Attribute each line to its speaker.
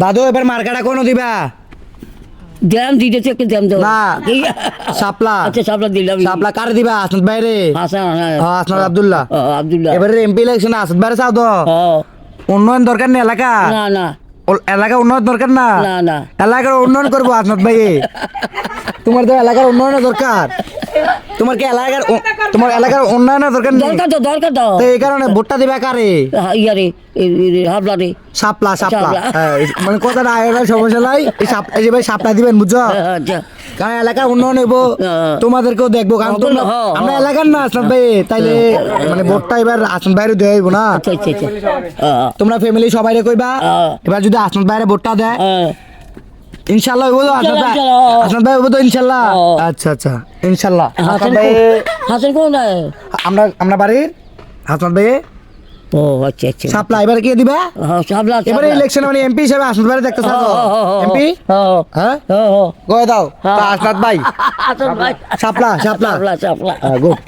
Speaker 1: দাদু এবার মার্কাটা কোনো দিবা
Speaker 2: দিলাম দিতে একটু দাম দাও
Speaker 1: না শাপলা
Speaker 2: আচ্ছা সাপলা দিলাম
Speaker 1: শাপলা কারে দিবা আসনাদ বাইরে
Speaker 2: হাসান
Speaker 1: আসনাদ আব্দুল্লাহ
Speaker 2: আব্দুল্লাহ
Speaker 1: এবারে এমপি ইলেকশন আসনাদ বাইরে চাও তো উন্নয়ন দরকার নেই এলাকা
Speaker 2: না না
Speaker 1: এলাকার উন্নয়ন দরকার না
Speaker 2: না না
Speaker 1: এলাকার উন্নয়ন করবো আসনাদ ভাই তোমার তো এলাকার উন্নয়নের দরকার তোমার কি এলাকার তোমার এলাকার উন্নয়নের দরকার নেই
Speaker 2: দরকার তো
Speaker 1: তো এই কারণে ভোটটা দিবা কারে
Speaker 2: ইয়ারে হাবলা রে
Speaker 1: শাপলা শাপলা
Speaker 2: শাপলা।
Speaker 1: হ্যাঁ, মানে কথাটা আয়ের সমস্যা নাই এই যে ভাই শাপলা দিবেন বুঝছো
Speaker 2: আচ্ছা
Speaker 1: কারণ এলাকার উন্নয়ন হইব তোমাদেরকেও দেখবো কারণ তোমরা আমরা এলাকার না আসলাম ভাই তাইলে মানে ভোটটা এবার আসন বাইরে দেওয়া হইব না
Speaker 2: আচ্ছা আচ্ছা আচ্ছা
Speaker 1: তোমরা ফ্যামিলি সবাই কইবা এবার যদি আসন বাইরে ভোটটা দেয় ইনশাল্লাহ হইব তো আসন ভাই হইব তো ইনশাল্লাহ আচ্ছা আচ্ছা ইনশাল্লাহ
Speaker 2: হাসান হাসান কোন
Speaker 1: আমরা আমরা বাড়ির হাসনাত ভাই
Speaker 2: ও আচ্ছা আচ্ছা
Speaker 1: সাপ্লা এবার কে দিবা
Speaker 2: সাবলা
Speaker 1: এবারে ইলেকশন মানে এমপি হিসেবে আসনাত ভাই দেখতে চাও এমপি হ্যাঁ গয় দাও আসনাত ভাই
Speaker 2: হাসান ভাই
Speaker 1: সাপ্লা সাপ্লা
Speaker 2: সাবলা
Speaker 1: গুড